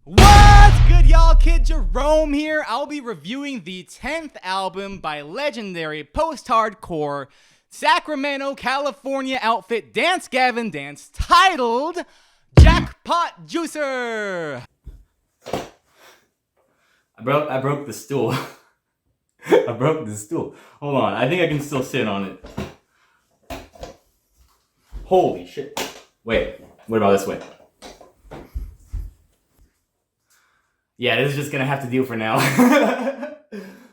What's good, y'all? Kid Jerome here. I'll be reviewing the 10th album by legendary post-hardcore Sacramento, California outfit Dance Gavin Dance, titled Jackpot Juicer. I broke the stool. I broke the stool. Hold on, I think I can still sit on it. Holy shit. Wait, what about this way? Yeah, this is just gonna have to do for now.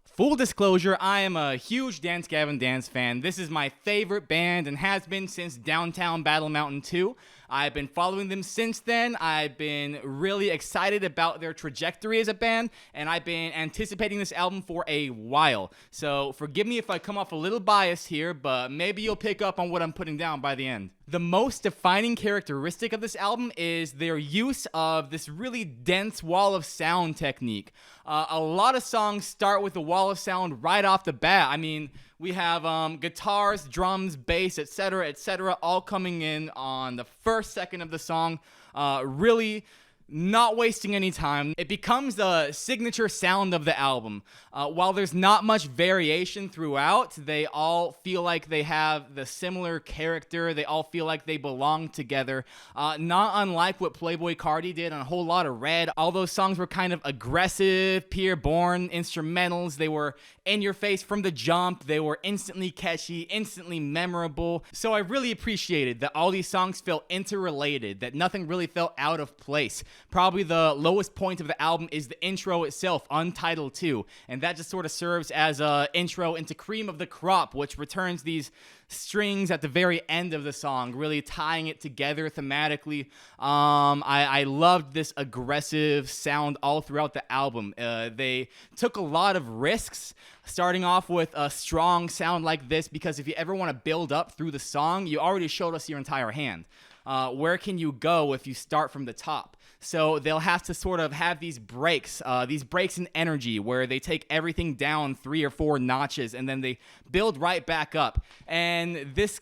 Full disclosure, I am a huge Dance Gavin Dance fan. This is my favorite band and has been since Downtown Battle Mountain 2. I've been following them since then. I've been really excited about their trajectory as a band, and I've been anticipating this album for a while. So forgive me if I come off a little biased here, but maybe you'll pick up on what I'm putting down by the end. The most defining characteristic of this album is their use of this really dense wall of sound technique. A lot of songs start with a wall of sound right off the bat. I mean, we have guitars, drums, bass, etc., all coming in on the first second of the song. Really not wasting any time. It becomes the signature sound of the album. While there's not much variation throughout, they all feel like they have the similar character. They all feel like they belong together. Not unlike what Playboi Carti did on a whole lot of Red. All those songs were kind of aggressive, peer-born instrumentals. They were in your face from the jump. They were instantly catchy, instantly memorable. So I really appreciated that all these songs felt interrelated, that nothing really felt out of place. Probably the lowest point of the album is the intro itself, Untitled 2, and that just sort of serves as a intro into Cream of the Crop, which returns these strings at the very end of the song, really tying it together thematically. I loved this aggressive sound all throughout the album. They took a lot of risks, starting off with a strong sound like this, because if you ever want to build up through the song, you already showed us your entire hand. Where can you go if you start from the top? So they'll have to sort of have these breaks in energy where they take everything down 3 or 4 notches and then they build right back up. And this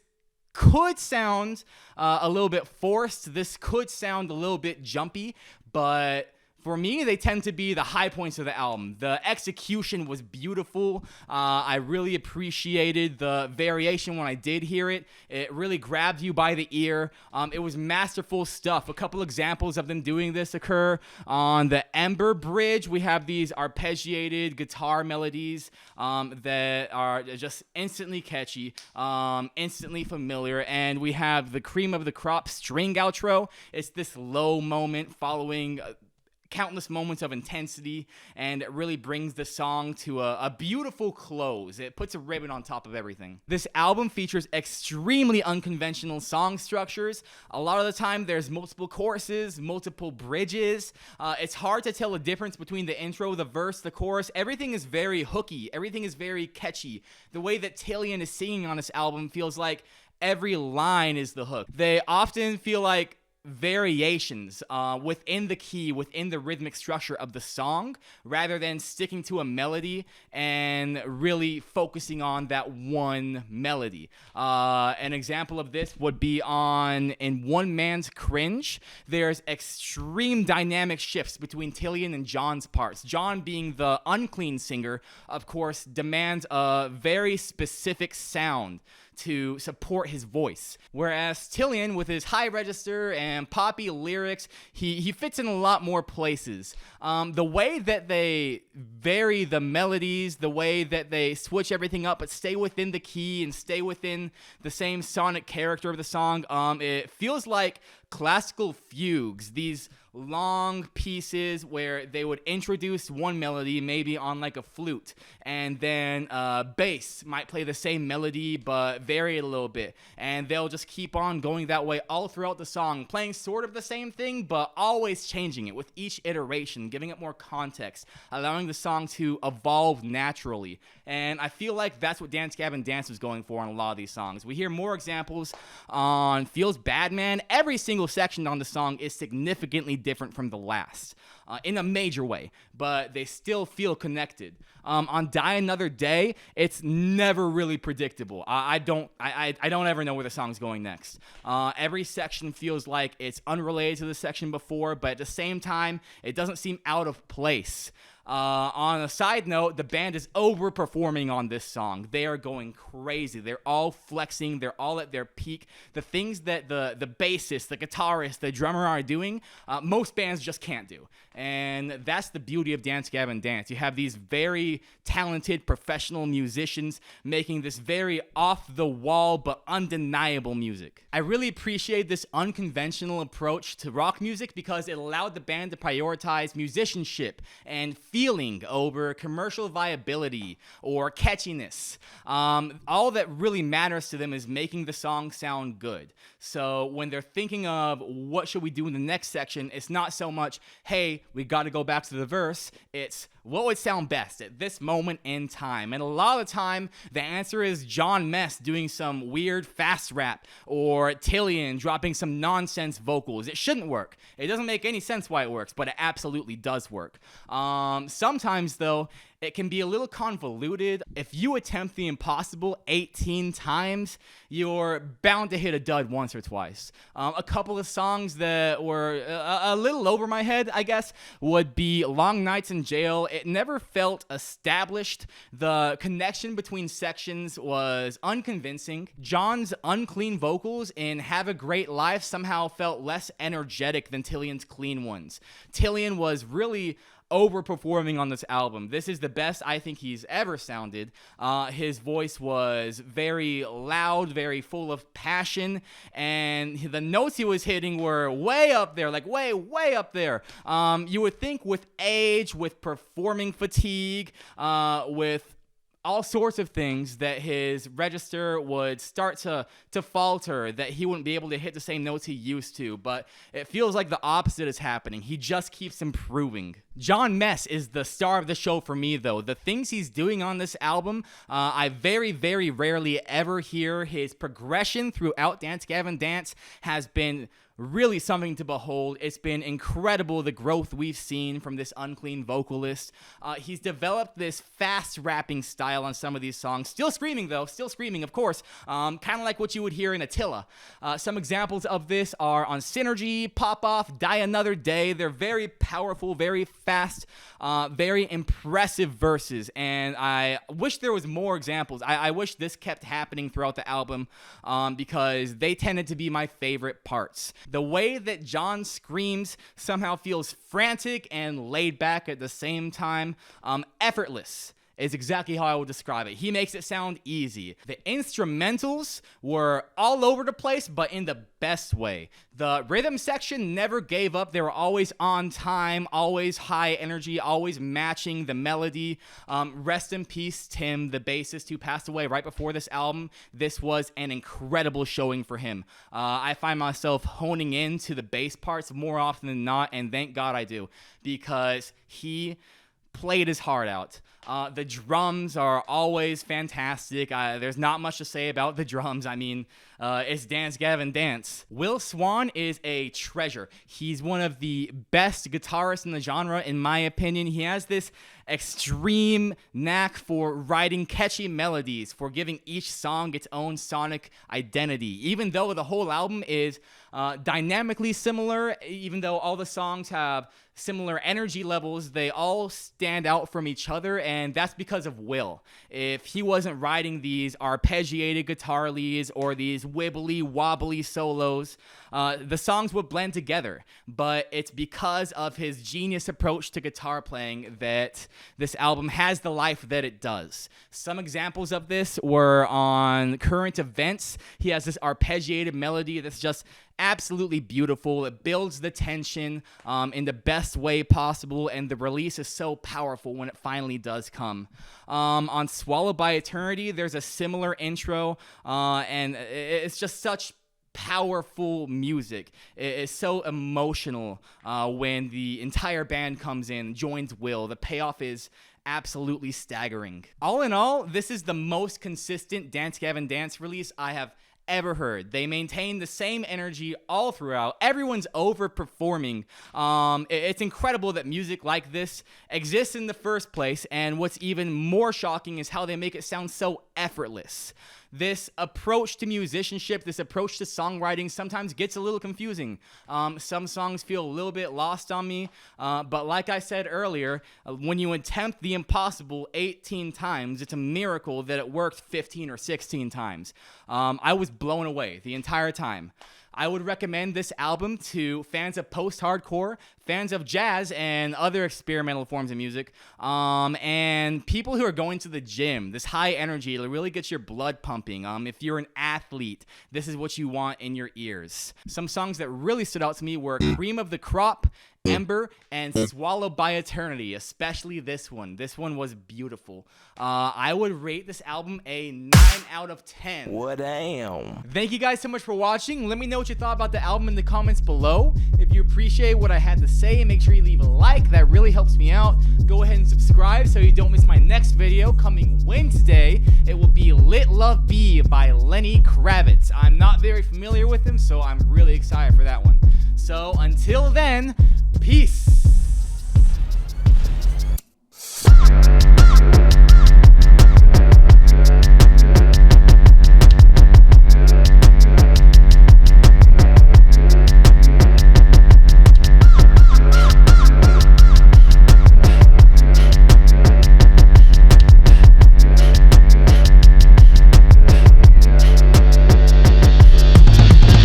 could sound a little bit forced. This could sound a little bit jumpy, but for me, they tend to be the high points of the album. The execution was beautiful. I really appreciated the variation when I did hear it. It really grabbed you by the ear. It was masterful stuff. A couple examples of them doing this occur on the Ember Bridge. We have these arpeggiated guitar melodies that are just instantly catchy, instantly familiar. And we have the Cream of the Crop string outro. It's this low moment following countless moments of intensity, and it really brings the song to a beautiful close. It puts a ribbon on top of everything. This album features extremely unconventional song structures. A lot of the time there's multiple choruses, multiple bridges. It's hard to tell the difference between the intro, the verse, the chorus. Everything is very hooky. Everything is very catchy. The way that Tilian is singing on this album feels like every line is the hook. They often feel like variations within the key, within the rhythmic structure of the song, rather than sticking to a melody and really focusing on that one melody. An example of this would be in One Man's Cringe. There's extreme dynamic shifts between Tilian and John's parts. John, being the unclean singer, of course, demands a very specific sound to support his voice. Whereas Tilian, with his high register and poppy lyrics, he fits in a lot more places. The way that they vary the melodies, the way that they switch everything up but stay within the key and stay within the same sonic character of the song, it feels like classical fugues, these long pieces where they would introduce one melody, maybe on like a flute, and then bass might play the same melody but vary it a little bit, and they'll just keep on going that way all throughout the song, playing sort of the same thing but always changing it with each iteration, giving it more context, allowing the song to evolve naturally. And I feel like that's what Dance Gavin Dance was going for on a lot of these songs. We hear more examples on Feels Bad Man. Every single section on the song is significantly different from the last in a major way, but they still feel connected. On Die Another Day, it's never really predictable. I don't ever know where the song's going next. Every section feels like it's unrelated to the section before, but at the same time, it doesn't seem out of place. On a side note, the band is overperforming on this song. They are going crazy. They're all flexing. They're all at their peak. The things that the bassist, the guitarist, the drummer are doing, most bands just can't do. And that's the beauty of Dance Gavin Dance. You have these very talented professional musicians making this very off-the-wall but undeniable music. I really appreciate this unconventional approach to rock music because it allowed the band to prioritize musicianship and feeling over commercial viability or catchiness. All that really matters to them is making the song sound good. So when they're thinking of what should we do in the next section, it's not so much, hey, we got to go back to the verse. It's what would sound best at this moment in time. And a lot of the time, the answer is John Mess doing some weird fast rap or Tillian dropping some nonsense vocals. It shouldn't work. It doesn't make any sense why it works, but it absolutely does work. Sometimes, though, it can be a little convoluted. If you attempt the impossible 18 times, you're bound to hit a dud once or twice. A couple of songs that were a little over my head, I guess, would be Long Nights in Jail. It never felt established. The connection between sections was unconvincing. John's unclean vocals in Have a Great Life somehow felt less energetic than Tillian's clean ones. Tillian was really overperforming on this album. This is the best I think he's ever sounded. His voice was very loud, very full of passion, and the notes he was hitting were way up there, like way up there. You would think with age, with performing fatigue, with all sorts of things that his register would start to falter, that he wouldn't be able to hit the same notes he used to, but it feels like the opposite is happening. He just keeps improving. John Mess is the star of the show for me, though. The things he's doing on this album, I very, very rarely ever hear. His progression throughout Dance Gavin Dance has been really something to behold. It's been incredible, the growth we've seen from this unclean vocalist. He's developed this fast rapping style on some of these songs. Still screaming, though. Still screaming, of course. Kind of like what you would hear in Attila. Some examples of this are on Synergy, Pop Off, Die Another Day. They're very powerful, very fast, very impressive verses. And I wish there was more examples. I wish this kept happening throughout the album because they tended to be my favorite parts. The way that John screams somehow feels frantic and laid back at the same time. Effortless is exactly how I would describe it. He makes it sound easy. The instrumentals were all over the place, but in the best way. The rhythm section never gave up. They were always on time, always high energy, always matching the melody. Rest in peace, Tim, the bassist who passed away right before this album. This was an incredible showing for him. I find myself honing in to the bass parts more often than not, and thank God I do, because he played his heart out. The drums are always fantastic. There's not much to say about the drums. I mean, it's Dance Gavin Dance. Will Swan is a treasure. He's one of the best guitarists in the genre, in my opinion. He has this extreme knack for writing catchy melodies, for giving each song its own sonic identity. Even though the whole album is dynamically similar, even though all the songs have similar energy levels, they all stand out from each other, and that's because of Will. If he wasn't writing these arpeggiated guitar leads or these wibbly-wobbly solos, the songs would blend together. But it's because of his genius approach to guitar playing that this album has the life that it does. Some examples of this were on Current Events. He has this arpeggiated melody that's just absolutely beautiful. It builds the tension in the best way possible, and the release is so powerful when it finally does come. On Swallowed by Eternity, there's a similar intro, and it's just such powerful music. It's so emotional when the entire band comes in, joins Will. The payoff is absolutely staggering. All in all, this is the most consistent Dance Gavin Dance release I have ever heard. They maintain the same energy all throughout. Everyone's overperforming. It's incredible that music like this exists in the first place, and what's even more shocking is how they make it sound so effortless. This approach to musicianship, this approach to songwriting sometimes gets a little confusing. Some songs feel a little bit lost on me, but like I said earlier, when you attempt the impossible 18 times, it's a miracle that it worked 15 or 16 times. I was blown away the entire time. I would recommend this album to fans of post-hardcore, fans of jazz and other experimental forms of music, and people who are going to the gym. This high energy, it really gets your blood pumping. If you're an athlete, this is what you want in your ears. Some songs that really stood out to me were Cream of the Crop, Ember, and Swallowed by Eternity, especially this one. This one was beautiful. I would rate this album a 9 out of 10. What damn. Thank you guys so much for watching. Let me know what you thought about the album in the comments below. If you appreciate what I had to say, make sure you leave a like. That really helps me out. Go ahead and subscribe so you don't miss my next video coming Wednesday. It will be Lit Love Bee by Lenny Kravitz. I'm not very familiar with him, so I'm really excited for that one. So until then, peace.